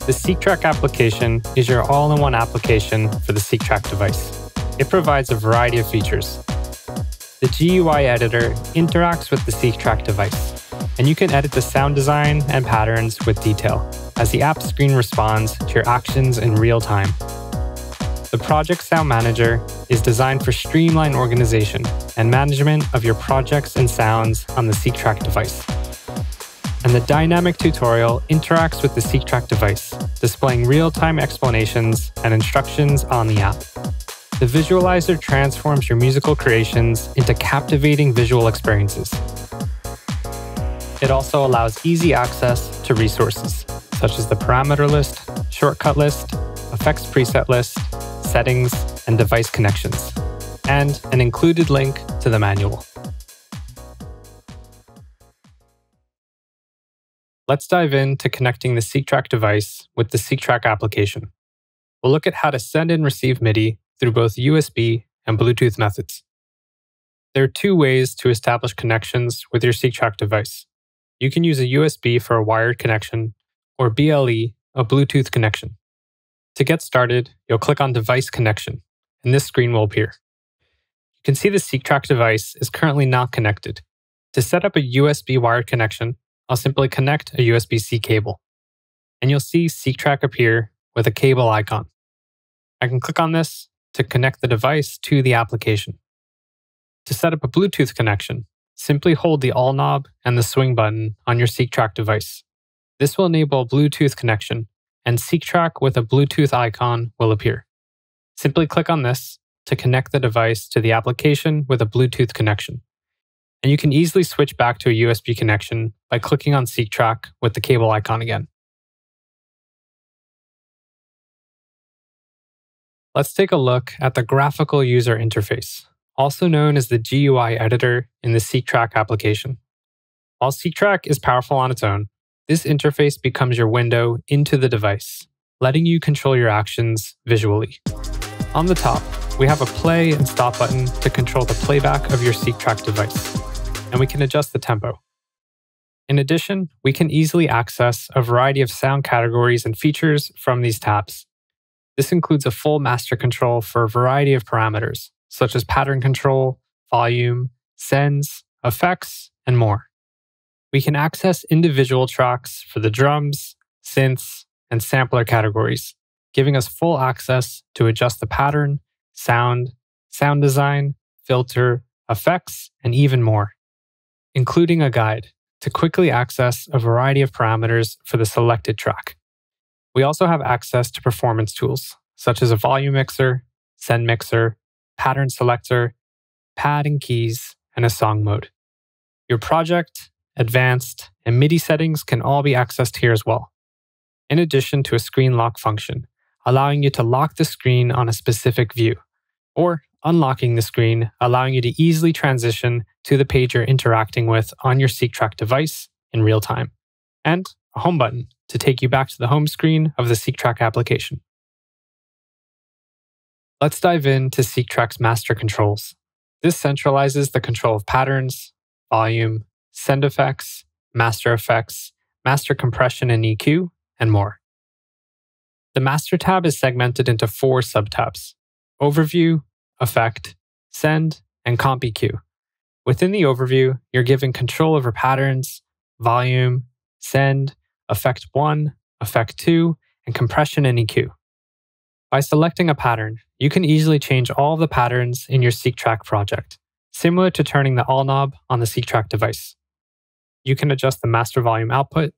The SEQTRAK application is your all-in-one application for the SEQTRAK device. It provides a variety of features. The GUI editor interacts with the SEQTRAK device, and you can edit the sound design and patterns with detail as the app screen responds to your actions in real time. The Project Sound Manager is designed for streamlined organization and management of your projects and sounds on the SEQTRAK device. And the dynamic tutorial interacts with the SEQTRAK device, displaying real-time explanations and instructions on the app. The visualizer transforms your musical creations into captivating visual experiences. It also allows easy access to resources, such as the parameter list, shortcut list, effects preset list, settings, and device connections, and an included link to the manual. Let's dive into connecting the SEQTRAK device with the SEQTRAK application. We'll look at how to send and receive MIDI through both USB and Bluetooth methods. There are two ways to establish connections with your SEQTRAK device. You can use a USB for a wired connection or BLE, a Bluetooth connection. To get started, you'll click on Device Connection, and this screen will appear. You can see the SEQTRAK device is currently not connected. To set up a USB wired connection, I'll simply connect a USB-C cable, and you'll see SEQTRAK appear with a cable icon. I can click on this to connect the device to the application. To set up a Bluetooth connection, simply hold the All knob and the swing button on your SEQTRAK device. This will enable a Bluetooth connection, and SEQTRAK with a Bluetooth icon will appear. Simply click on this to connect the device to the application with a Bluetooth connection. And you can easily switch back to a USB connection by clicking on SEQTRAK with the cable icon again. Let's take a look at the graphical user interface, also known as the GUI editor in the SEQTRAK application. While SEQTRAK is powerful on its own, this interface becomes your window into the device, letting you control your actions visually. On the top, we have a play and stop button to control the playback of your SEQTRAK device, and we can adjust the tempo. In addition, we can easily access a variety of sound categories and features from these tabs. This includes a full master control for a variety of parameters, such as pattern control, volume, sends, effects, and more. We can access individual tracks for the drums, synths, and sampler categories, giving us full access to adjust the pattern, sound design, filter, effects, and even more, including a guide to quickly access a variety of parameters for the selected track. We also have access to performance tools, such as a volume mixer, send mixer, pattern selector, pad and keys, and a song mode. Your project, advanced, and MIDI settings can all be accessed here as well, in addition to a screen lock function, allowing you to lock the screen on a specific view, or unlocking the screen, allowing you to easily transition to the page you're interacting with on your SEQTRAK device in real time, and a home button to take you back to the home screen of the SEQTRAK application. Let's dive into SEQTRAK's master controls. This centralizes the control of patterns, volume, send effects, master compression and EQ, and more. The master tab is segmented into 4 subtabs: overview, effect, send, and comp EQ. Within the overview, you're given control over patterns, volume, send, effect 1, effect 2, and compression and EQ. By selecting a pattern, you can easily change all of the patterns in your SEQTRAK project, similar to turning the All knob on the SEQTRAK device. You can adjust the master volume output,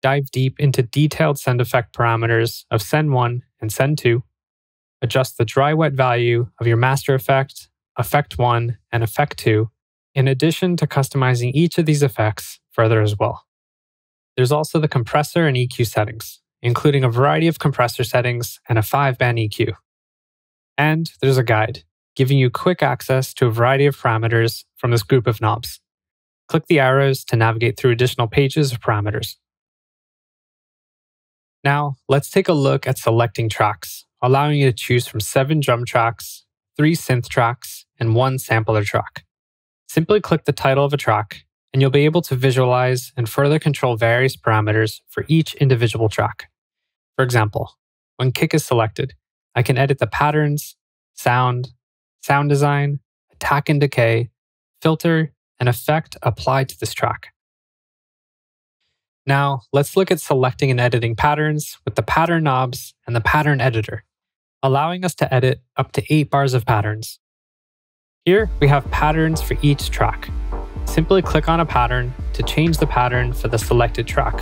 dive deep into detailed send effect parameters of send 1 and send 2, adjust the dry-wet value of your master effect, effect 1, and effect 2, in addition to customizing each of these effects further as well. There's also the compressor and EQ settings, including a variety of compressor settings and a 5-band EQ. And there's a guide, giving you quick access to a variety of parameters from this group of knobs. Click the arrows to navigate through additional pages of parameters. Now, let's take a look at selecting tracks, allowing you to choose from 7 drum tracks, 3 synth tracks, and 1 sampler track. Simply click the title of a track, and you'll be able to visualize and further control various parameters for each individual track. For example, when kick is selected, I can edit the patterns, sound design, attack and decay, filter, and effect applied to this track. Now, let's look at selecting and editing patterns with the pattern knobs and the pattern editor, allowing us to edit up to 8 bars of patterns. Here, we have patterns for each track. Simply click on a pattern to change the pattern for the selected track,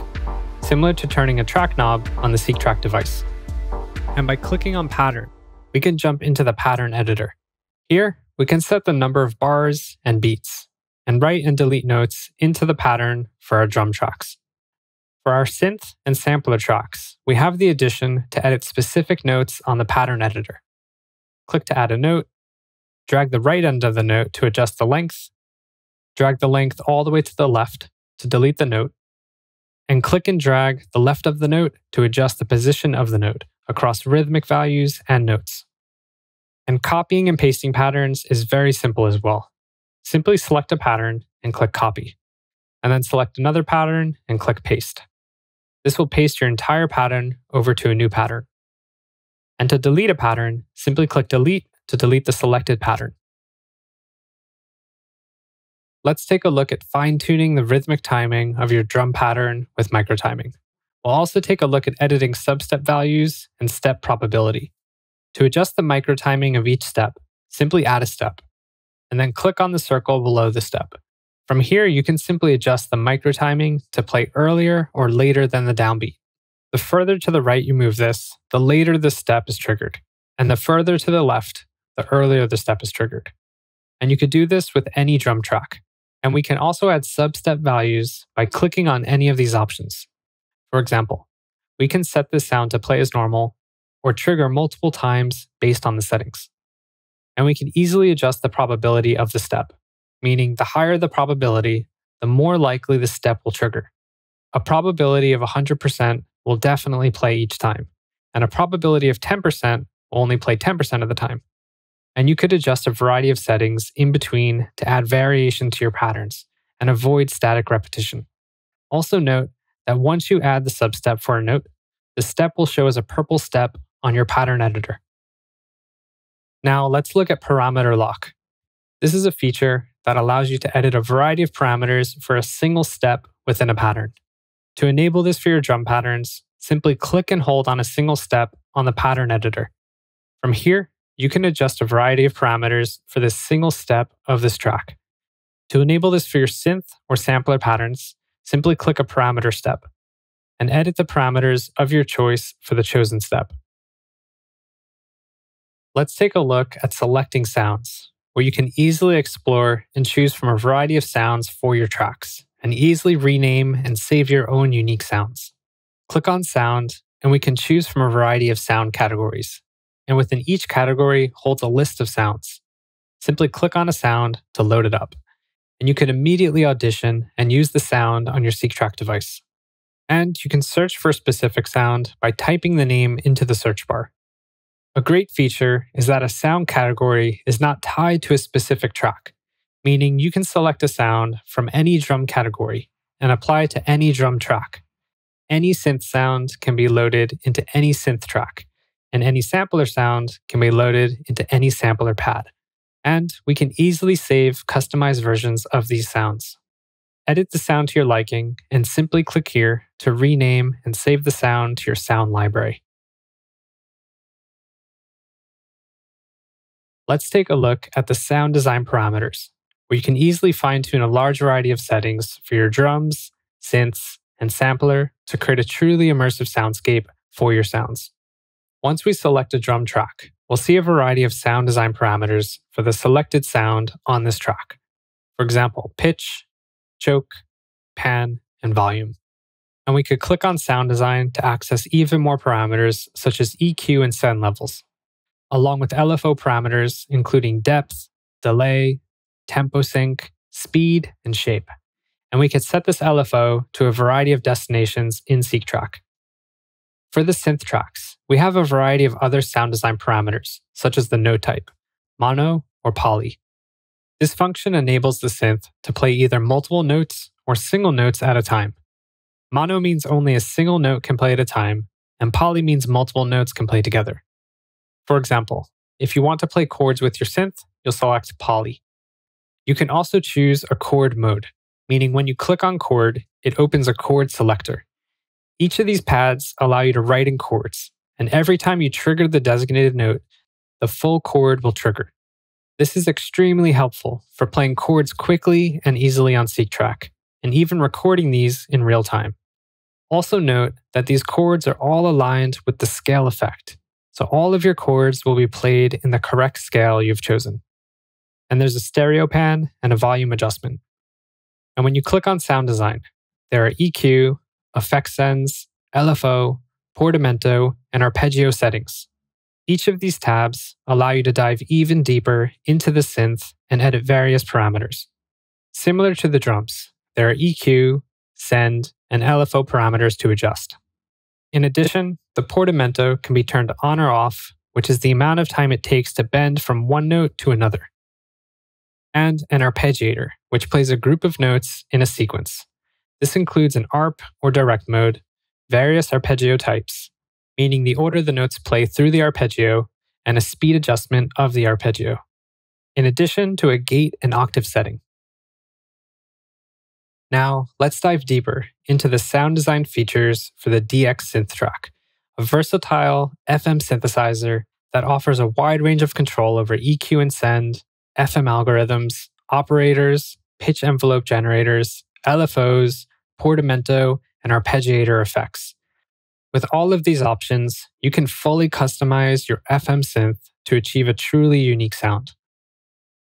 similar to turning a track knob on the SEQTRAK device. And by clicking on pattern, we can jump into the pattern editor. Here, we can set the number of bars and beats, and write and delete notes into the pattern for our drum tracks. For our synth and sampler tracks, we have the addition to edit specific notes on the pattern editor. Click to add a note, drag the right end of the note to adjust the length, drag the length all the way to the left to delete the note, and click and drag the left of the note to adjust the position of the note across rhythmic values and notes. And copying and pasting patterns is very simple as well. Simply select a pattern and click copy, and then select another pattern and click paste. This will paste your entire pattern over to a new pattern. And to delete a pattern, simply click delete to delete the selected pattern. Let's take a look at fine-tuning the rhythmic timing of your drum pattern with microtiming. We'll also take a look at editing substep values and step probability. To adjust the microtiming of each step, simply add a step, and then click on the circle below the step. From here, you can simply adjust the microtiming to play earlier or later than the downbeat. The further to the right you move this, the later the step is triggered, and the further to the left, the earlier the step is triggered. And you could do this with any drum track. And we can also add substep values by clicking on any of these options. For example, we can set this sound to play as normal or trigger multiple times based on the settings. And we can easily adjust the probability of the step, meaning the higher the probability, the more likely the step will trigger. A probability of 100% will definitely play each time, and a probability of 10% will only play 10% of the time. And you could adjust a variety of settings in between to add variation to your patterns and avoid static repetition. Also note that once you add the substep for a note, the step will show as a purple step on your pattern editor. Now let's look at parameter lock. This is a feature that allows you to edit a variety of parameters for a single step within a pattern. To enable this for your drum patterns, simply click and hold on a single step on the pattern editor. From here, you can adjust a variety of parameters for this single step of this track. To enable this for your synth or sampler patterns, simply click a parameter step and edit the parameters of your choice for the chosen step. Let's take a look at selecting sounds, where you can easily explore and choose from a variety of sounds for your tracks, and easily rename and save your own unique sounds. Click on sound, and we can choose from a variety of sound categories. And within each category holds a list of sounds. Simply click on a sound to load it up, and you can immediately audition and use the sound on your SEQTRAK device. And you can search for a specific sound by typing the name into the search bar. A great feature is that a sound category is not tied to a specific track, meaning you can select a sound from any drum category and apply it to any drum track. Any synth sound can be loaded into any synth track, and any sampler sound can be loaded into any sampler pad. And we can easily save customized versions of these sounds. Edit the sound to your liking and simply click here to rename and save the sound to your sound library. Let's take a look at the sound design parameters, where you can easily fine-tune a large variety of settings for your drums, synths, and sampler to create a truly immersive soundscape for your sounds. Once we select a drum track, we'll see a variety of sound design parameters for the selected sound on this track. For example, pitch, choke, pan, and volume. And we could click on sound design to access even more parameters such as EQ and send levels, along with LFO parameters including depth, delay, tempo sync, speed, and shape. And we could set this LFO to a variety of destinations in SEQTRAK. For the synth tracks, we have a variety of other sound design parameters, such as the note type, mono or poly. This function enables the synth to play either multiple notes or single notes at a time. Mono means only a single note can play at a time, and poly means multiple notes can play together. For example, if you want to play chords with your synth, you'll select poly. You can also choose a chord mode, meaning when you click on chord, it opens a chord selector. Each of these pads allow you to write in chords, and every time you trigger the designated note, the full chord will trigger. This is extremely helpful for playing chords quickly and easily on SEQTRAK, and even recording these in real time. Also note that these chords are all aligned with the scale effect, so all of your chords will be played in the correct scale you've chosen. And there's a stereo pan and a volume adjustment. And when you click on sound design, there are EQ, effect sends, LFO, portamento, and arpeggio settings. Each of these tabs allow you to dive even deeper into the synth and edit various parameters. Similar to the drums, there are EQ, send, and LFO parameters to adjust. In addition, the portamento can be turned on or off, which is the amount of time it takes to bend from one note to another. And an arpeggiator, which plays a group of notes in a sequence. This includes an ARP or direct mode, various arpeggio types, meaning the order the notes play through the arpeggio, and a speed adjustment of the arpeggio, in addition to a gate and octave setting. Now, let's dive deeper into the sound design features for the DX SYNTHTRAK, a versatile FM synthesizer that offers a wide range of control over EQ and send, FM algorithms, operators, pitch envelope generators, LFOs, portamento, and arpeggiator effects. With all of these options, you can fully customize your FM synth to achieve a truly unique sound.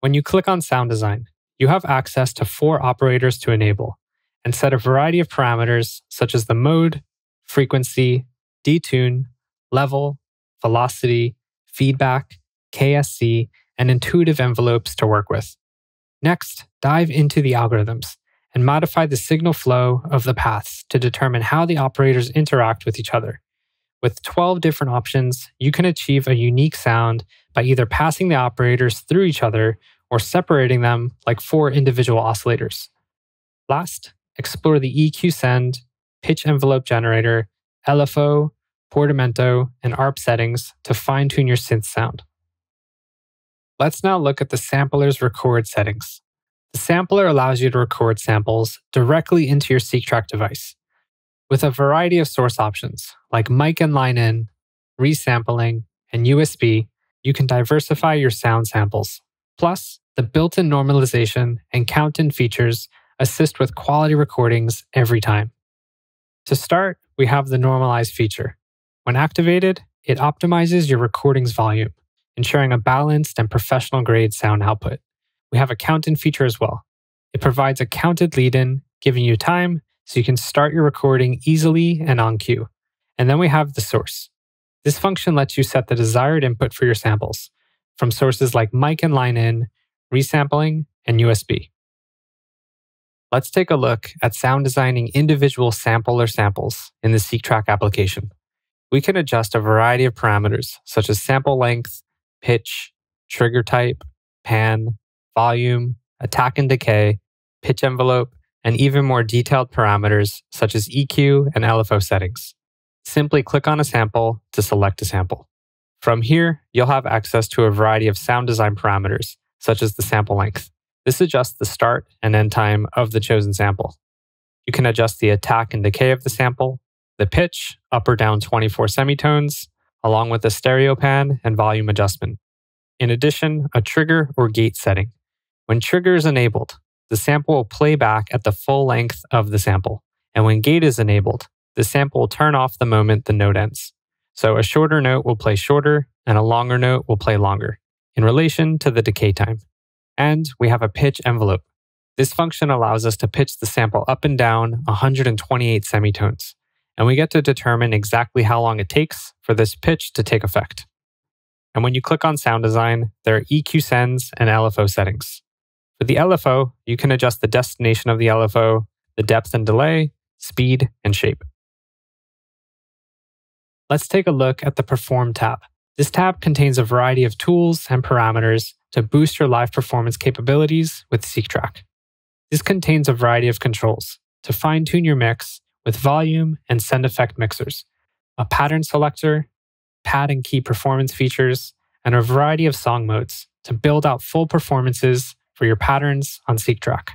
When you click on sound design, you have access to 4 operators to enable and set a variety of parameters such as the mode, frequency, detune, level, velocity, feedback, KSC, and intuitive envelopes to work with. Next, dive into the algorithms and modify the signal flow of the paths to determine how the operators interact with each other. With 12 different options, you can achieve a unique sound by either passing the operators through each other or separating them like 4 individual oscillators. Last, explore the EQ send, pitch envelope generator, LFO, portamento, and ARP settings to fine-tune your synth sound. Let's now look at the sampler's record settings. The sampler allows you to record samples directly into your SEQTRAK device. With a variety of source options like mic and line in, resampling, and USB, you can diversify your sound samples. Plus, the built-in normalization and count-in features assist with quality recordings every time. To start, we have the normalize feature. When activated, it optimizes your recording's volume, ensuring a balanced and professional-grade sound output. We have a count-in feature as well. It provides a counted lead-in, giving you time so you can start your recording easily and on cue. And then we have the source. This function lets you set the desired input for your samples from sources like mic and line in, resampling, and USB. Let's take a look at sound designing individual sampler samples in the SEQTRAK application. We can adjust a variety of parameters such as sample length, pitch, trigger type, pan, volume, attack and decay, pitch envelope, and even more detailed parameters such as EQ and LFO settings. Simply click on a sample to select a sample. From here, you'll have access to a variety of sound design parameters, such as the sample length. This adjusts the start and end time of the chosen sample. You can adjust the attack and decay of the sample, the pitch, up or down 24 semitones, along with a stereo pan and volume adjustment. In addition, a trigger or gate setting. When trigger is enabled, the sample will play back at the full length of the sample. And when gate is enabled, the sample will turn off the moment the note ends. So a shorter note will play shorter and a longer note will play longer in relation to the decay time. And we have a pitch envelope. This function allows us to pitch the sample up and down 128 semitones. And we get to determine exactly how long it takes for this pitch to take effect. And when you click on sound design, there are EQ sends and LFO settings. For the LFO, you can adjust the destination of the LFO, the depth and delay, speed, and shape. Let's take a look at the Perform tab. This tab contains a variety of tools and parameters to boost your live performance capabilities with SEQTRAK. This contains a variety of controls to fine-tune your mix with volume and send effect mixers, a pattern selector, pad and key performance features, and a variety of song modes to build out full performances for your patterns on SEQTRAK.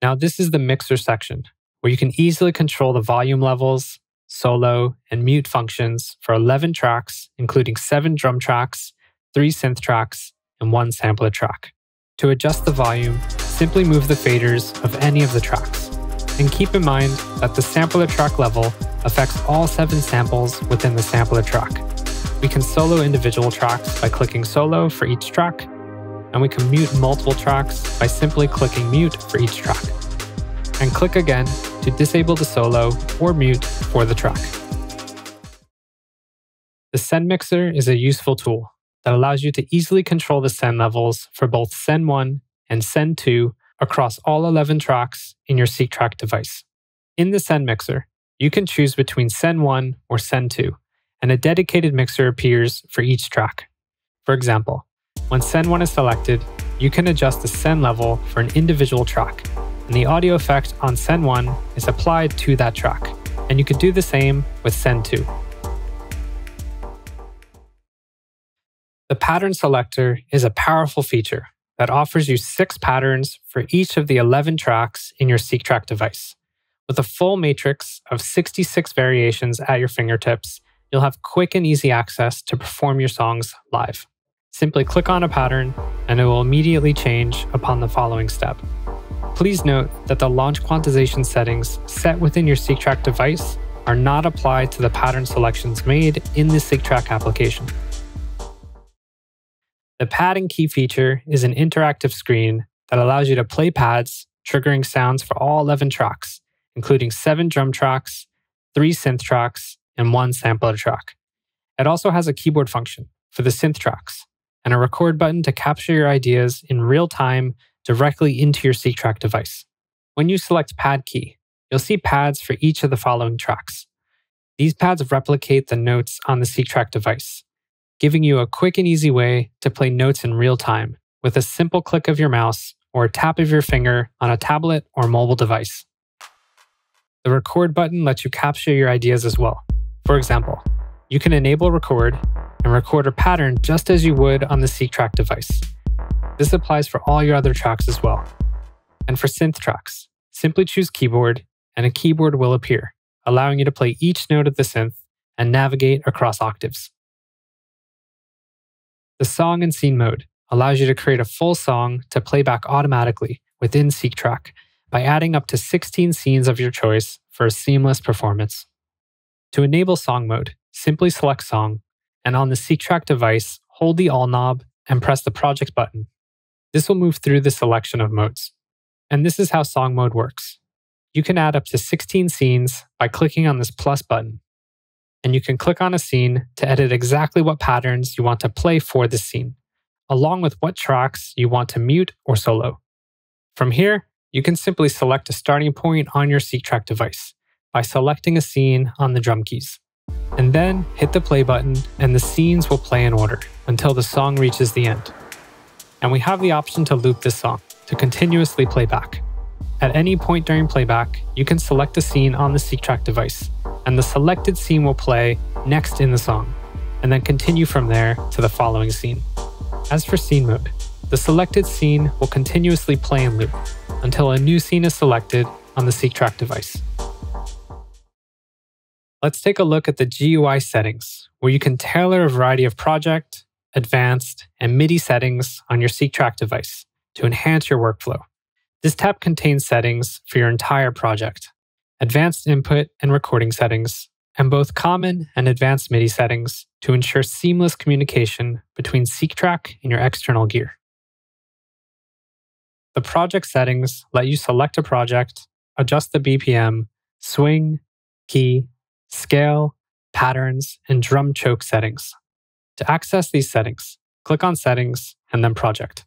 Now this is the mixer section, where you can easily control the volume levels, solo, and mute functions for 11 tracks, including 7 drum tracks, 3 synth tracks, and 1 sampler track. To adjust the volume, simply move the faders of any of the tracks. And keep in mind that the sampler track level affects all 7 samples within the sampler track. We can solo individual tracks by clicking solo for each track, and we can mute multiple tracks by simply clicking mute for each track. And click again to disable the solo or mute for the track. The send mixer is a useful tool that allows you to easily control the send levels for both send 1 and send 2 across all 11 tracks in your SEQTRAK device. In the send mixer, you can choose between send 1 or send 2, and a dedicated mixer appears for each track. For example, when send 1 is selected, you can adjust the send level for an individual track, and the audio effect on send 1 is applied to that track, and you could do the same with send 2. The pattern selector is a powerful feature that offers you 6 patterns for each of the 11 tracks in your SEQTRAK device. With a full matrix of 66 variations at your fingertips, you'll have quick and easy access to perform your songs live. Simply click on a pattern, and it will immediately change upon the following step. Please note that the launch quantization settings set within your SEQTRAK device are not applied to the pattern selections made in the SEQTRAK application. The pad and key feature is an interactive screen that allows you to play pads, triggering sounds for all 11 tracks, including 7 drum tracks, 3 synth tracks, and 1 sampler track. It also has a keyboard function for the synth tracks, and a record button to capture your ideas in real time directly into your SEQTRAK device. When you select pad key, you'll see pads for each of the following tracks. These pads replicate the notes on the SEQTRAK device, giving you a quick and easy way to play notes in real time with a simple click of your mouse or a tap of your finger on a tablet or mobile device. The record button lets you capture your ideas as well. For example, you can enable record and record a pattern just as you would on the SEQTRAK device. This applies for all your other tracks as well. And for synth tracks, simply choose keyboard and a keyboard will appear, allowing you to play each note of the synth and navigate across octaves. The song and scene mode allows you to create a full song to play back automatically within SEQTRAK by adding up to 16 scenes of your choice for a seamless performance. To enable song mode, simply select song, and on the SEQTRAK device, hold the All knob and press the project button. This will move through the selection of modes. And this is how song mode works. You can add up to 16 scenes by clicking on this plus button. And you can click on a scene to edit exactly what patterns you want to play for this scene, along with what tracks you want to mute or solo. From here, you can simply select a starting point on your SEQTRAK device by selecting a scene on the drum keys. And then hit the play button and the scenes will play in order until the song reaches the end. And we have the option to loop this song to continuously play back. At any point during playback, you can select a scene on the SEQTRAK device, and the selected scene will play next in the song, and then continue from there to the following scene. As for scene mode, the selected scene will continuously play in loop until a new scene is selected on the SEQTRAK device. Let's take a look at the GUI settings, where you can tailor a variety of project, advanced, and MIDI settings on your SEQTRAK device to enhance your workflow. This tab contains settings for your entire project, advanced input and recording settings, and both common and advanced MIDI settings to ensure seamless communication between SEQTRAK and your external gear. The project settings let you select a project, adjust the BPM, swing, key, scale, patterns, and drum choke settings. To access these settings, click on Settings and then Project.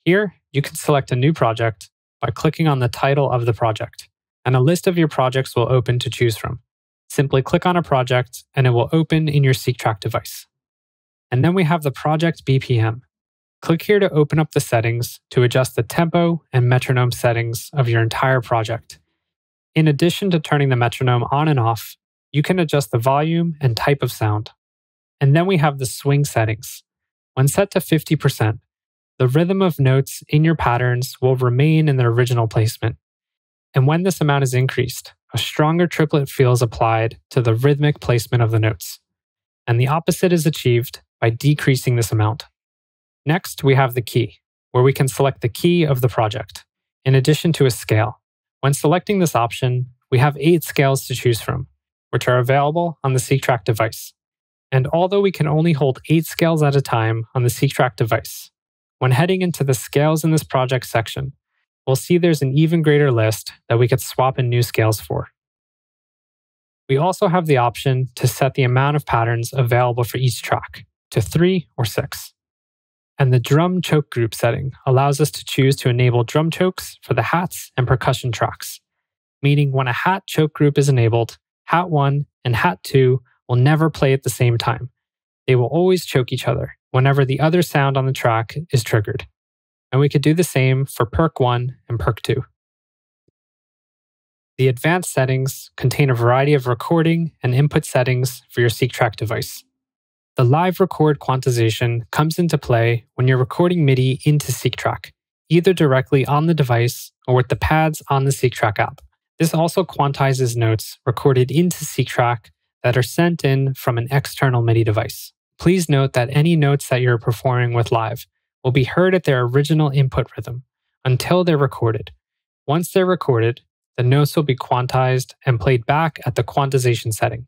Here, you can select a new project by clicking on the title of the project, and a list of your projects will open to choose from. Simply click on a project and it will open in your SEQTRAK device. And then we have the project BPM. Click here to open up the settings to adjust the tempo and metronome settings of your entire project. In addition to turning the metronome on and off, you can adjust the volume and type of sound. And then we have the swing settings. When set to 50%, the rhythm of notes in your patterns will remain in their original placement. And when this amount is increased, a stronger triplet feel is applied to the rhythmic placement of the notes. And the opposite is achieved by decreasing this amount. Next, we have the key, where we can select the key of the project, in addition to a scale. When selecting this option, we have 8 scales to choose from, which are available on the SEQTRAK device. And although we can only hold 8 scales at a time on the SEQTRAK device, when heading into the Scales in this project section, we'll see there's an even greater list that we could swap in new scales for. We also have the option to set the amount of patterns available for each track to 3 or 6. And the drum choke group setting allows us to choose to enable drum chokes for the hats and percussion tracks, meaning when a hat choke group is enabled, hat 1 and hat 2 will never play at the same time. They will always choke each other whenever the other sound on the track is triggered. And we could do the same for perk 1 and perk 2. The advanced settings contain a variety of recording and input settings for your SEQTRAK device. The live record quantization comes into play when you're recording MIDI into SEQTRAK, either directly on the device or with the pads on the SEQTRAK app. This also quantizes notes recorded into SEQTRAK that are sent in from an external MIDI device. Please note that any notes that you're performing with live will be heard at their original input rhythm until they're recorded. Once they're recorded, the notes will be quantized and played back at the quantization setting.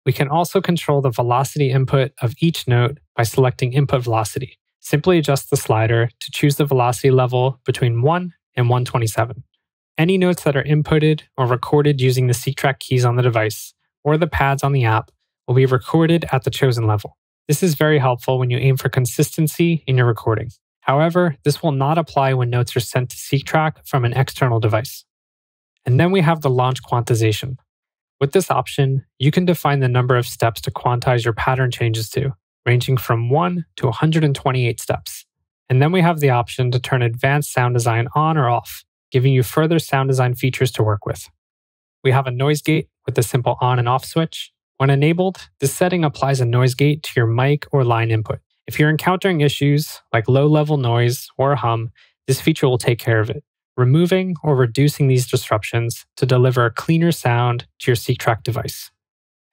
We can also control the velocity input of each note by selecting input velocity. Simply adjust the slider to choose the velocity level between 1 and 127. Any notes that are inputted or recorded using the SEQTRAK keys on the device or the pads on the app will be recorded at the chosen level. This is very helpful when you aim for consistency in your recording. However, this will not apply when notes are sent to SEQTRAK from an external device. And then we have the launch quantization. With this option, you can define the number of steps to quantize your pattern changes to, ranging from 1 to 128 steps. And then we have the option to turn advanced sound design on or off, giving you further sound design features to work with. We have a noise gate with a simple on and off switch. When enabled, this setting applies a noise gate to your mic or line input. If you're encountering issues like low-level noise or a hum, this feature will take care of it, removing or reducing these disruptions to deliver a cleaner sound to your SEQTRAK device.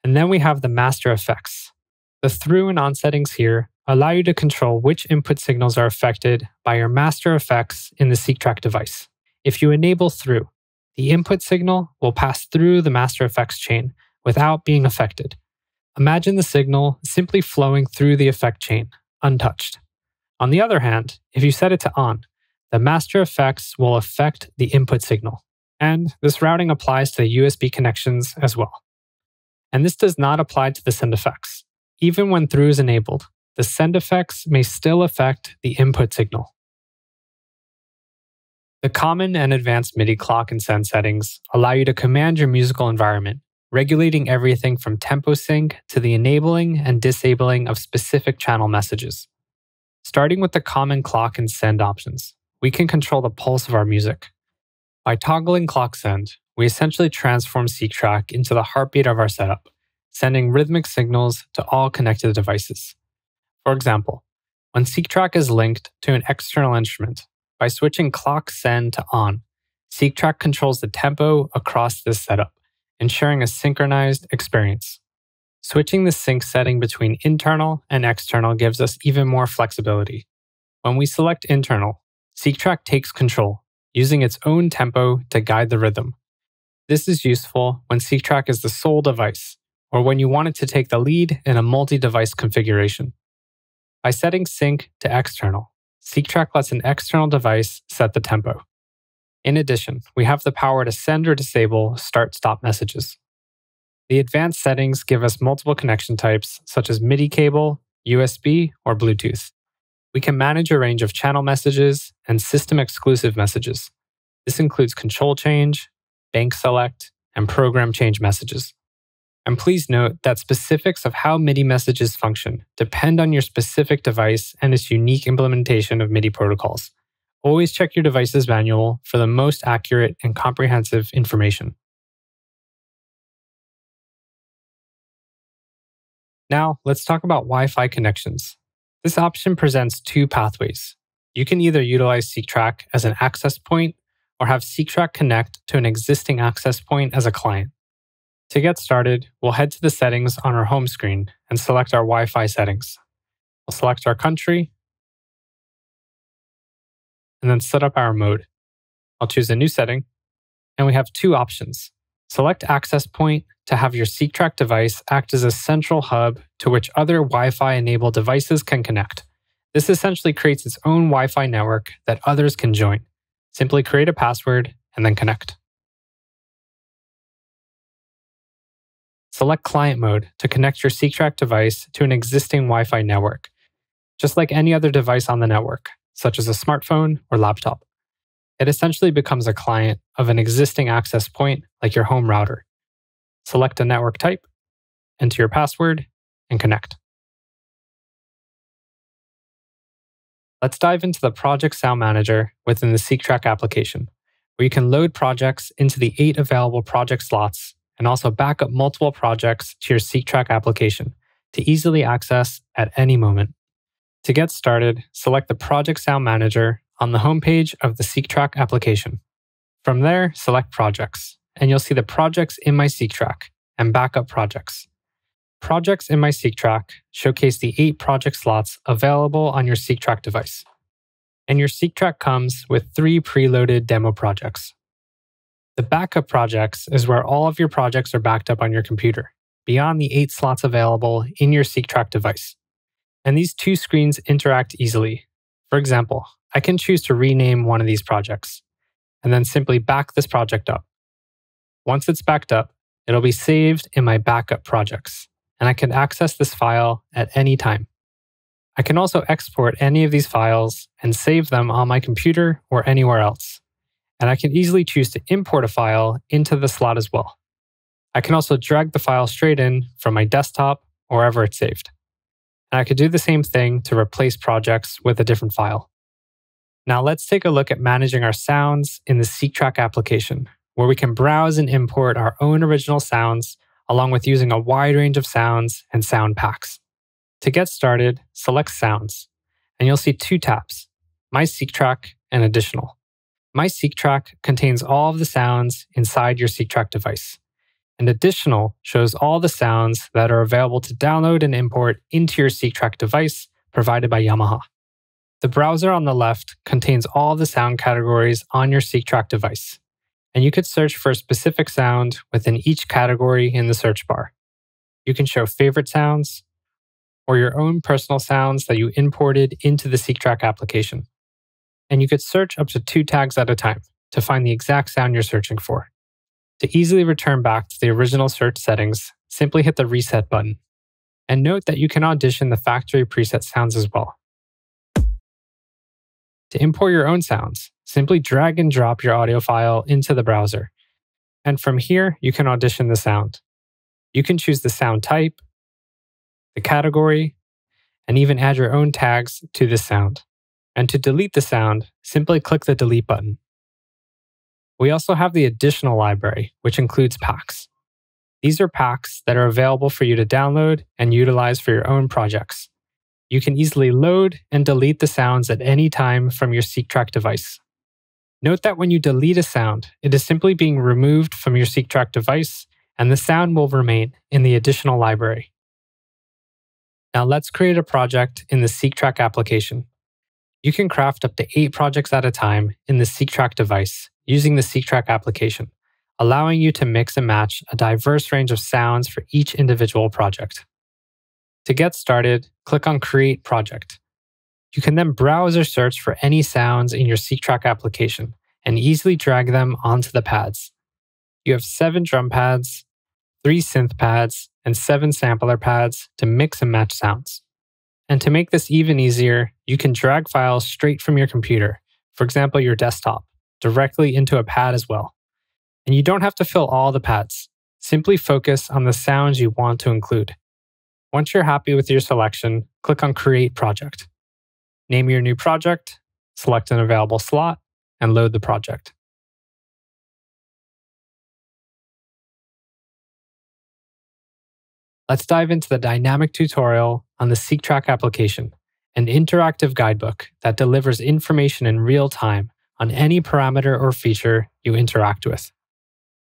And then we have the master effects. The through and on settings here allow you to control which input signals are affected by your master effects in the SEQTRAK device. If you enable through, the input signal will pass through the master effects chain without being affected. Imagine the signal simply flowing through the effect chain, untouched. On the other hand, if you set it to on, the master effects will affect the input signal. And this routing applies to the USB connections as well. And this does not apply to the send effects. Even when through is enabled, the send effects may still affect the input signal. The common and advanced MIDI clock and send settings allow you to command your musical environment, regulating everything from tempo sync to the enabling and disabling of specific channel messages. Starting with the common clock and send options, we can control the pulse of our music. By toggling clock send, we essentially transform SEQTRAK into the heartbeat of our setup, sending rhythmic signals to all connected devices. For example, when SEQTRAK is linked to an external instrument, by switching clock send to on, SEQTRAK controls the tempo across this setup, ensuring a synchronized experience. Switching the sync setting between internal and external gives us even more flexibility. When we select internal, SEQTRAK takes control, using its own tempo to guide the rhythm. This is useful when SEQTRAK is the sole device, or when you want it to take the lead in a multi-device configuration. By setting sync to external, SEQTRAK lets an external device set the tempo. In addition, we have the power to send or disable start-stop messages. The advanced settings give us multiple connection types, such as MIDI cable, USB, or Bluetooth. We can manage a range of channel messages and system-exclusive messages. This includes control change, bank select, and program change messages. And please note that specifics of how MIDI messages function depend on your specific device and its unique implementation of MIDI protocols. Always check your device's manual for the most accurate and comprehensive information. Now, let's talk about Wi-Fi connections. This option presents two pathways. You can either utilize SEQTRAK as an access point or have SEQTRAK connect to an existing access point as a client. To get started, we'll head to the settings on our home screen and select our Wi-Fi settings. We'll select our country and then set up our mode. I'll choose a new setting, and we have two options. Select access point to have your SEQTRAK device act as a central hub to which other Wi-Fi enabled devices can connect. This essentially creates its own Wi-Fi network that others can join. Simply create a password and then connect. Select client mode to connect your SEQTRAK device to an existing Wi-Fi network, just like any other device on the network, such as a smartphone or laptop. It essentially becomes a client of an existing access point like your home router. Select a network type, enter your password, and connect. Let's dive into the Project Sound Manager within the SEQTRAK application, where you can load projects into the 8 available project slots and also back up multiple projects to your SEQTRAK application to easily access at any moment. To get started, select the Project Sound Manager on the homepage of the SEQTRAK application. From there, select Projects, and you'll see the projects in my SEQTRAK and backup projects. Projects in my SEQTRAK showcase the 8 project slots available on your SEQTRAK device. And your SEQTRAK comes with 3 preloaded demo projects. The backup projects is where all of your projects are backed up on your computer, beyond the 8 slots available in your SEQTRAK device. And these 2 screens interact easily. For example, I can choose to rename one of these projects, and then simply back this project up. Once it's backed up, it'll be saved in my backup projects, and I can access this file at any time. I can also export any of these files and save them on my computer or anywhere else. And I can easily choose to import a file into the slot as well. I can also drag the file straight in from my desktop or wherever it's saved. And I could do the same thing to replace projects with a different file. Now let's take a look at managing our sounds in the SEQTRAK application, where we can browse and import our own original sounds, along with using a wide range of sounds and sound packs. To get started, select Sounds, and you'll see 2 tabs, My SEQTRAK and Additional. My SEQTRAK contains all of the sounds inside your SEQTRAK device, and Additional shows all the sounds that are available to download and import into your SEQTRAK device provided by Yamaha. The browser on the left contains all the sound categories on your SEQTRAK device, and you could search for a specific sound within each category in the search bar. You can show favorite sounds or your own personal sounds that you imported into the SEQTRAK application. And you could search up to 2 tags at a time to find the exact sound you're searching for. To easily return back to the original search settings, simply hit the Reset button. And note that you can audition the factory preset sounds as well. To import your own sounds, simply drag and drop your audio file into the browser. And from here, you can audition the sound. You can choose the sound type, the category, and even add your own tags to this sound. And to delete the sound, simply click the Delete button. We also have the Additional library, which includes packs. These are packs that are available for you to download and utilize for your own projects. You can easily load and delete the sounds at any time from your SEQTRAK device. Note that when you delete a sound, it is simply being removed from your SEQTRAK device, and the sound will remain in the Additional library. Now let's create a project in the SEQTRAK application. You can craft up to 8 projects at a time in the SEQTRAK device using the SEQTRAK application, allowing you to mix and match a diverse range of sounds for each individual project. To get started, click on Create Project. You can then browse or search for any sounds in your SEQTRAK application and easily drag them onto the pads. You have 7 drum pads, 3 synth pads, and 7 sampler pads to mix and match sounds. And to make this even easier, you can drag files straight from your computer, for example your desktop, directly into a pad as well. And you don't have to fill all the pads. Simply focus on the sounds you want to include. Once you're happy with your selection, click on Create Project. Name your new project, select an available slot, and load the project. Let's dive into the dynamic tutorial on the SEQTRAK application, an interactive guidebook that delivers information in real time on any parameter or feature you interact with.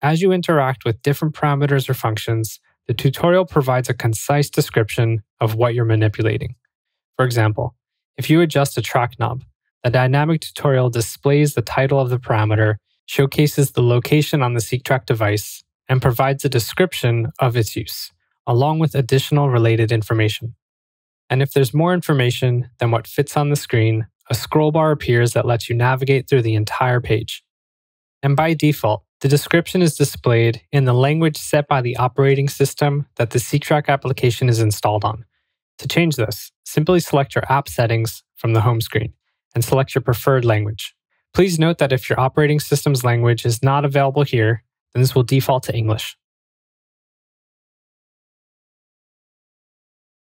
As you interact with different parameters or functions, the tutorial provides a concise description of what you're manipulating. For example, if you adjust a track knob, the dynamic tutorial displays the title of the parameter, showcases the location on the SEQTRAK device, and provides a description of its use, along with additional related information. And if there's more information than what fits on the screen, a scroll bar appears that lets you navigate through the entire page. And by default, the description is displayed in the language set by the operating system that the SEQTRAK application is installed on. To change this, simply select your app settings from the home screen and select your preferred language. Please note that if your operating system's language is not available here, then this will default to English.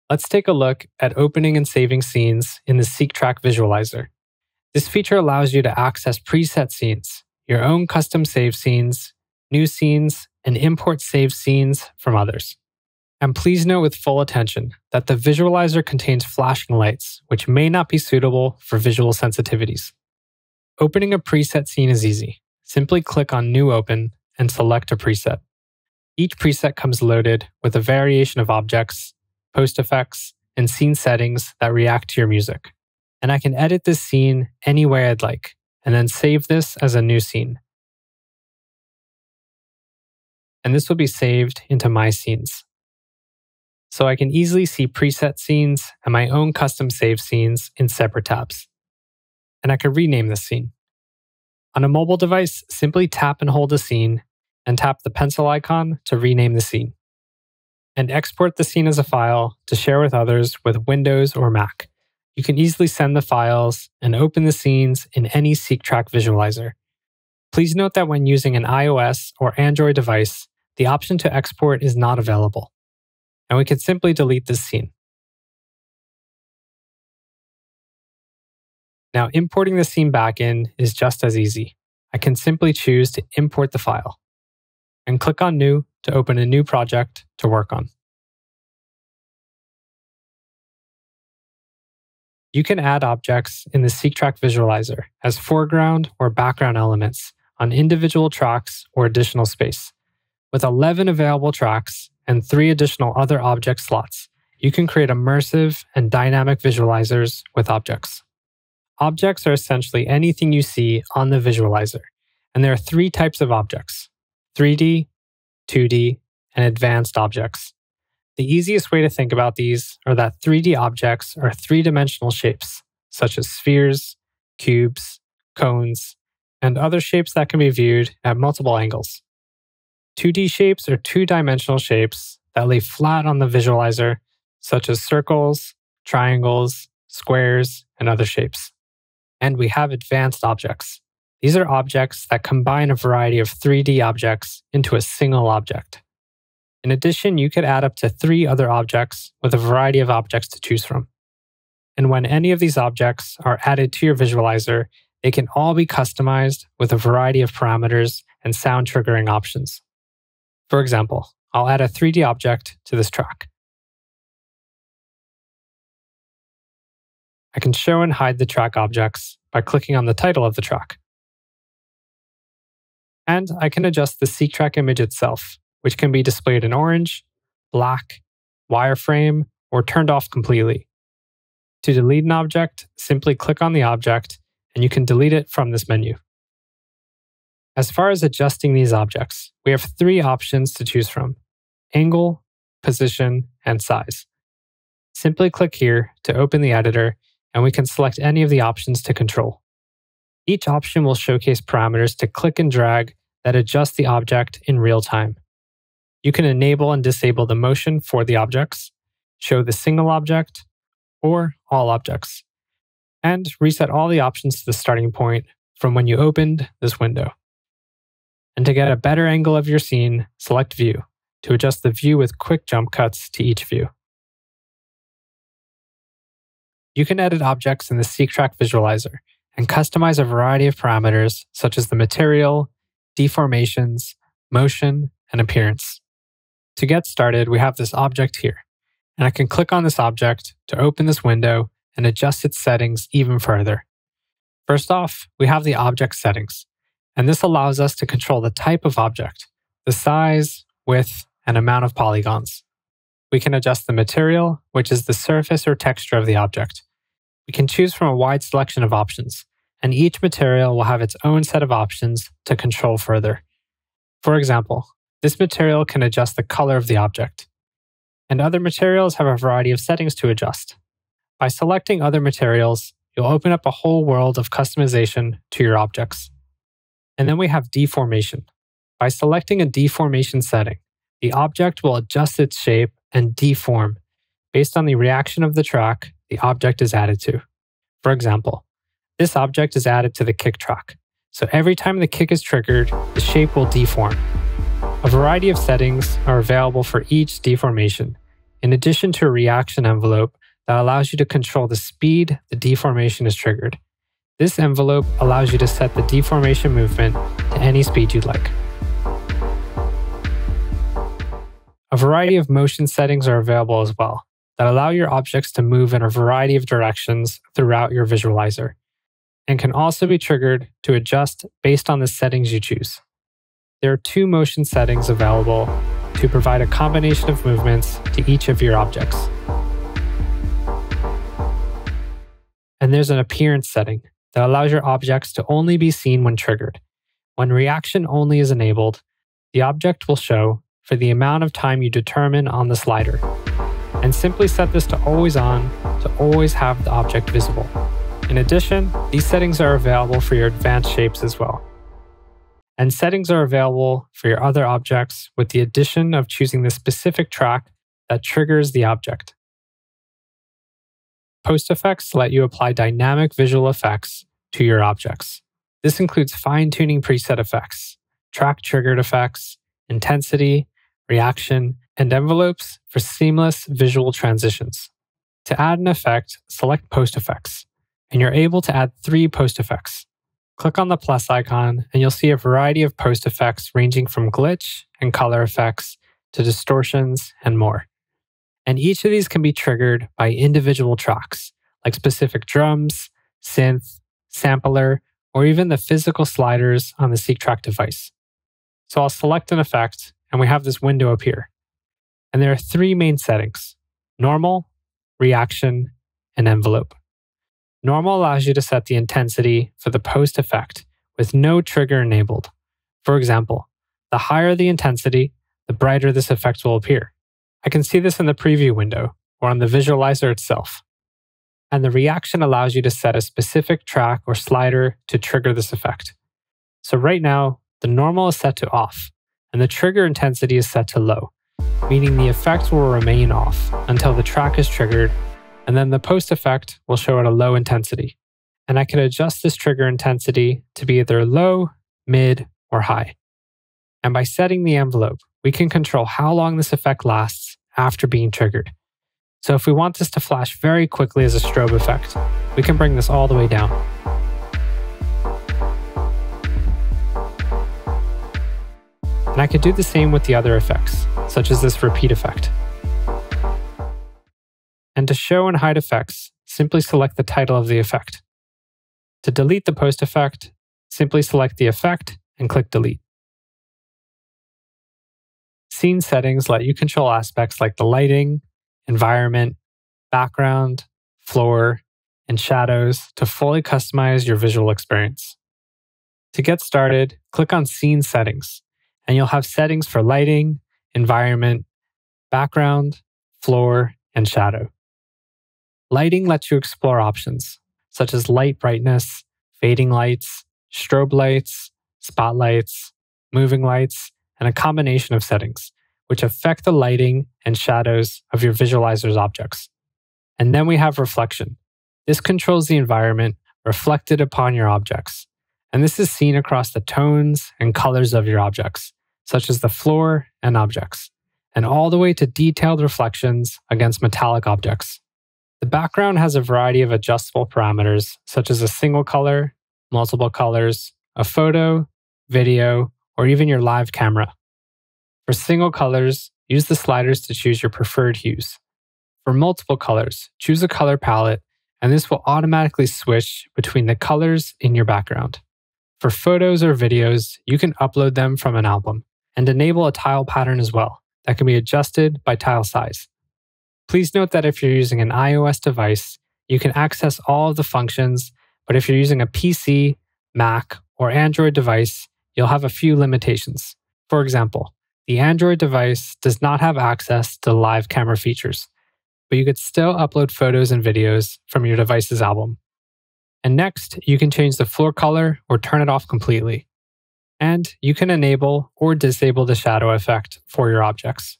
Let's take a look at opening and saving scenes in the SEQTRAK visualizer. This feature allows you to access preset scenes, your own custom save scenes, new scenes, and import saved scenes from others. And please note with full attention that the visualizer contains flashing lights, which may not be suitable for visual sensitivities. Opening a preset scene is easy. Simply click on New Open and select a preset. Each preset comes loaded with a variation of objects, post effects, and scene settings that react to your music. And I can edit this scene any way I'd like, and then save this as a new scene. And this will be saved into My Scenes. So I can easily see preset scenes and my own custom save scenes in separate tabs. And I could rename this scene. On a mobile device, simply tap and hold a scene and tap the pencil icon to rename the scene. And export the scene as a file to share with others with Windows or Mac. You can easily send the files and open the scenes in any SEQTRAK visualizer. Please note that when using an iOS or Android device, the option to export is not available. And we can simply delete this scene. Now, importing the scene back in is just as easy. I can simply choose to import the file and click on New to open a new project to work on. You can add objects in the SEQTRAK visualizer as foreground or background elements on individual tracks or additional space. With 11 available tracks and 3 additional other object slots, you can create immersive and dynamic visualizers with objects. Objects are essentially anything you see on the visualizer, and there are 3 types of objects: 3D, 2D, and advanced objects. The easiest way to think about these are that 3D objects are 3-dimensional shapes, such as spheres, cubes, cones, and other shapes that can be viewed at multiple angles. 2D shapes are 2-dimensional shapes that lay flat on the visualizer, such as circles, triangles, squares, and other shapes. And we have advanced objects. These are objects that combine a variety of 3D objects into a single object. In addition, you could add up to 3 other objects with a variety of objects to choose from. And when any of these objects are added to your visualizer, they can all be customized with a variety of parameters and sound triggering options. For example, I'll add a 3D object to this track. I can show and hide the track objects by clicking on the title of the track. And I can adjust the SEQTRAK image itself, which can be displayed in orange, black, wireframe, or turned off completely. To delete an object, simply click on the object, and you can delete it from this menu. As far as adjusting these objects, we have 3 options to choose from: angle, position, and size. Simply click here to open the editor, and we can select any of the options to control. Each option will showcase parameters to click and drag that adjust the object in real time. You can enable and disable the motion for the objects, show the single object, or all objects, and reset all the options to the starting point from when you opened this window. And to get a better angle of your scene, select View to adjust the view with quick jump cuts to each view. You can edit objects in the SEQTRAK visualizer and customize a variety of parameters such as the material, deformations, motion, and appearance. To get started, we have this object here, and I can click on this object to open this window and adjust its settings even further. First off, we have the object settings, and this allows us to control the type of object, the size, width, and amount of polygons. We can adjust the material, which is the surface or texture of the object. We can choose from a wide selection of options, and each material will have its own set of options to control further. For example, this material can adjust the color of the object, and other materials have a variety of settings to adjust. By selecting other materials, you'll open up a whole world of customization to your objects. And then we have deformation. By selecting a deformation setting, the object will adjust its shape and deform based on the reaction of the track the object is added to. For example, this object is added to the kick track, so every time the kick is triggered, the shape will deform. A variety of settings are available for each deformation, in addition to a reaction envelope that allows you to control the speed the deformation is triggered. This envelope allows you to set the deformation movement to any speed you'd like. A variety of motion settings are available as well that allow your objects to move in a variety of directions throughout your visualizer, and can also be triggered to adjust based on the settings you choose. There are 2 motion settings available to provide a combination of movements to each of your objects. And there's an appearance setting that allows your objects to only be seen when triggered. When reaction only is enabled, the object will show for the amount of time you determine on the slider, and simply set this to always on to always have the object visible. In addition, these settings are available for your advanced shapes as well. And settings are available for your other objects with the addition of choosing the specific track that triggers the object. Post effects let you apply dynamic visual effects to your objects. This includes fine-tuning preset effects, track-triggered effects, intensity, reaction, and envelopes for seamless visual transitions. To add an effect, select Post Effects, and you're able to add 3 post effects. Click on the plus icon, and you'll see a variety of post effects ranging from glitch and color effects to distortions and more. And each of these can be triggered by individual tracks, like specific drums, synth, sampler, or even the physical sliders on the SEQTRAK device. So I'll select an effect, and we have this window appear. And there are 3 main settings: normal, reaction, and envelope. Normal allows you to set the intensity for the post effect with no trigger enabled. For example, the higher the intensity, the brighter this effect will appear. I can see this in the preview window or on the visualizer itself. And the reaction allows you to set a specific track or slider to trigger this effect. So right now, the normal is set to off, and the trigger intensity is set to low, meaning the effect will remain off until the track is triggered, and then the post effect will show at a low intensity. And I can adjust this trigger intensity to be either low, mid, or high. And by setting the envelope, we can control how long this effect lasts after being triggered. So if we want this to flash very quickly as a strobe effect, we can bring this all the way down. And I could do the same with the other effects, such as this repeat effect. And to show and hide effects, simply select the title of the effect. To delete the post effect, simply select the effect and click delete. Scene settings let you control aspects like the lighting, environment, background, floor, and shadows to fully customize your visual experience. To get started, click on Scene Settings, and you'll have settings for lighting, environment, background, floor, and shadow. Lighting lets you explore options, such as light brightness, fading lights, strobe lights, spotlights, moving lights, and a combination of settings, which affect the lighting and shadows of your visualizer's objects. And then we have reflection. This controls the environment reflected upon your objects. And this is seen across the tones and colors of your objects, such as the floor and objects, and all the way to detailed reflections against metallic objects. The background has a variety of adjustable parameters, such as a single color, multiple colors, a photo, video, or even your live camera. For single colors, use the sliders to choose your preferred hues. For multiple colors, choose a color palette, and this will automatically switch between the colors in your background. For photos or videos, you can upload them from an album and enable a tile pattern as well that can be adjusted by tile size. Please note that if you're using an iOS device, you can access all of the functions, but if you're using a PC, Mac, or Android device, you'll have a few limitations. For example, the Android device does not have access to live camera features, but you could still upload photos and videos from your device's album. And next, you can change the floor color or turn it off completely. And you can enable or disable the shadow effect for your objects.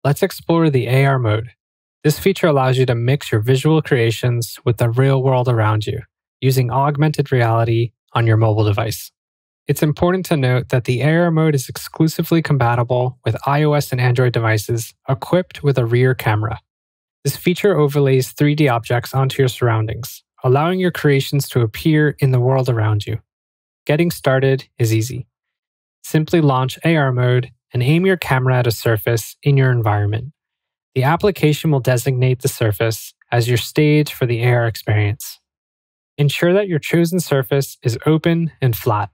Let's explore the AR mode. This feature allows you to mix your visual creations with the real world around you, using augmented reality on your mobile device. It's important to note that the AR mode is exclusively compatible with iOS and Android devices equipped with a rear camera. This feature overlays 3D objects onto your surroundings, allowing your creations to appear in the world around you. Getting started is easy. Simply launch AR mode and aim your camera at a surface in your environment. The application will designate the surface as your stage for the AR experience. Ensure that your chosen surface is open and flat.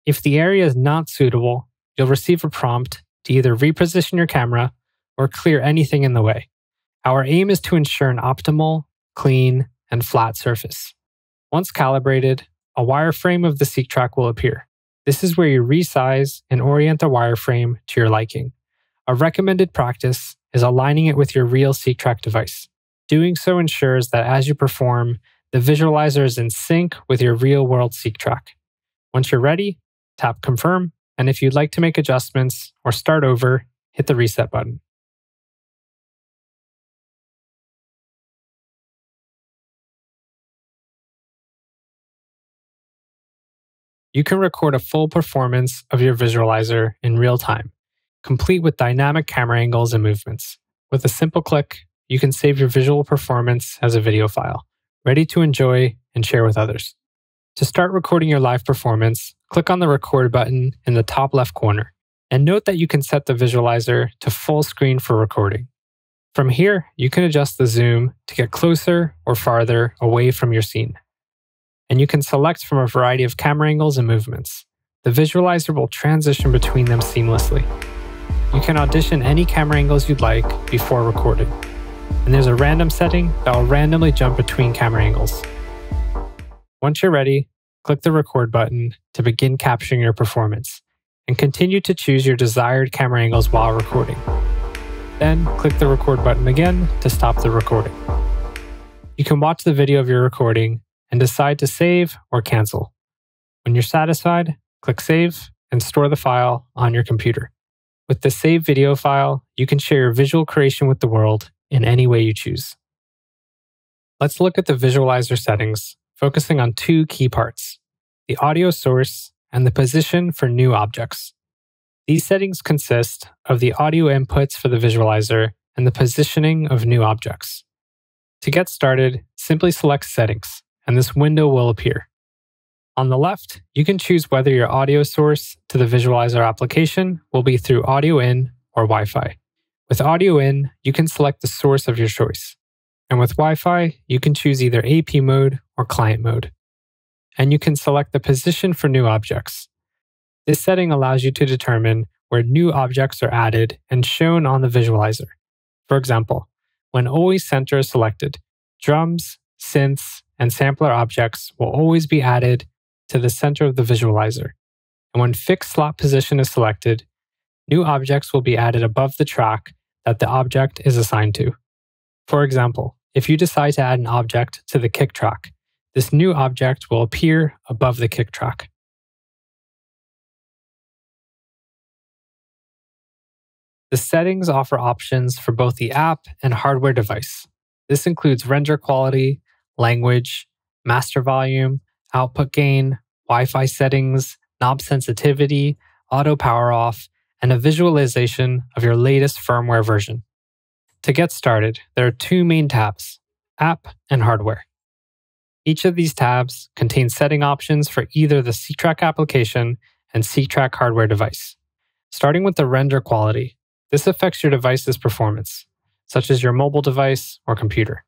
If the area is not suitable, you'll receive a prompt to either reposition your camera or clear anything in the way. Our aim is to ensure an optimal, clean, and flat surface. Once calibrated, a wireframe of the SEQTRAK will appear. This is where you resize and orient the wireframe to your liking. A recommended practice is aligning it with your real SEQTRAK device. Doing so ensures that as you perform, the visualizer is in sync with your real-world SEQTRAK. Once you're ready, tap Confirm, and if you'd like to make adjustments or start over, hit the Reset button. You can record a full performance of your visualizer in real time, complete with dynamic camera angles and movements. With a simple click, you can save your visual performance as a video file, ready to enjoy and share with others. To start recording your live performance, click on the Record button in the top left corner, and note that you can set the visualizer to full screen for recording. From here, you can adjust the zoom to get closer or farther away from your scene. And you can select from a variety of camera angles and movements. The visualizer will transition between them seamlessly. You can audition any camera angles you'd like before recording. And there's a random setting that will randomly jump between camera angles. Once you're ready, click the Record button to begin capturing your performance, and continue to choose your desired camera angles while recording. Then, click the Record button again to stop the recording. You can watch the video of your recording and decide to save or cancel. When you're satisfied, click Save and store the file on your computer. With the saved video file, you can share your visual creation with the world in any way you choose. Let's look at the visualizer settings, focusing on two key parts: the audio source and the position for new objects. These settings consist of the audio inputs for the visualizer and the positioning of new objects. To get started, simply select Settings, and this window will appear. On the left, you can choose whether your audio source to the visualizer application will be through audio in or Wi-Fi. With audio in, you can select the source of your choice. And with Wi-Fi, you can choose either AP mode or client mode. And you can select the position for new objects. This setting allows you to determine where new objects are added and shown on the visualizer. For example, when Always Center is selected, drums, synths, and sampler objects will always be added to the center of the visualizer. And when Fixed Slot Position is selected, new objects will be added above the track that the object is assigned to. For example, if you decide to add an object to the kick track, this new object will appear above the kick track. The settings offer options for both the app and hardware device. This includes render quality, language, master volume, output gain, Wi-Fi settings, knob sensitivity, auto power off, and a visualization of your latest firmware version. To get started, there are two main tabs: App and Hardware. Each of these tabs contains setting options for either the SEQTRAK application and SEQTRAK hardware device. Starting with the render quality, this affects your device's performance, such as your mobile device or computer.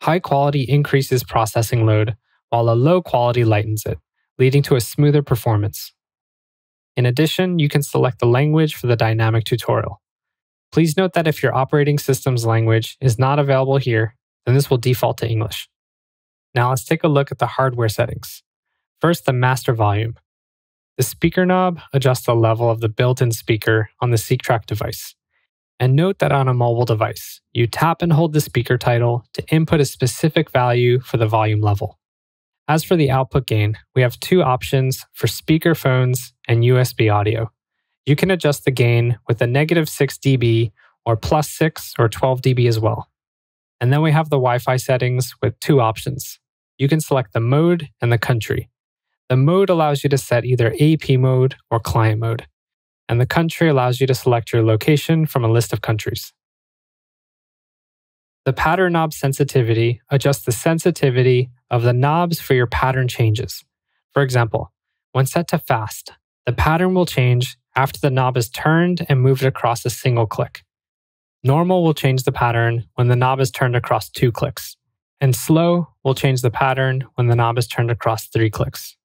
High quality increases processing load, while a low quality lightens it, leading to a smoother performance. In addition, you can select the language for the dynamic tutorial. Please note that if your operating system's language is not available here, then this will default to English. Now let's take a look at the hardware settings. First, the master volume. The speaker knob adjusts the level of the built-in speaker on the SEQTRAK device. And note that on a mobile device, you tap and hold the speaker title to input a specific value for the volume level. As for the output gain, we have two options for speakerphones and USB audio. You can adjust the gain with a -6 dB or +6 or 12 dB as well. And then we have the Wi-Fi settings with two options. You can select the mode and the country. The mode allows you to set either AP mode or client mode, and the country allows you to select your location from a list of countries. The pattern knob sensitivity adjusts the sensitivity of the knobs for your pattern changes. For example, when set to fast, the pattern will change after the knob is turned and moved across a single click. Normal will change the pattern when the knob is turned across 2 clicks, and slow will change the pattern when the knob is turned across 3 clicks.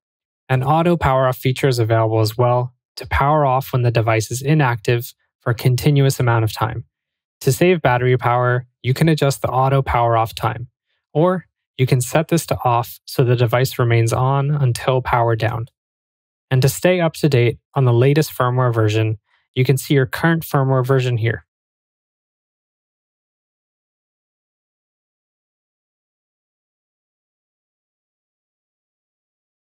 An auto power off feature is available as well to power off when the device is inactive for a continuous amount of time. To save battery power, you can adjust the auto power off time, or you can set this to off so the device remains on until powered down. And to stay up to date on the latest firmware version, you can see your current firmware version here.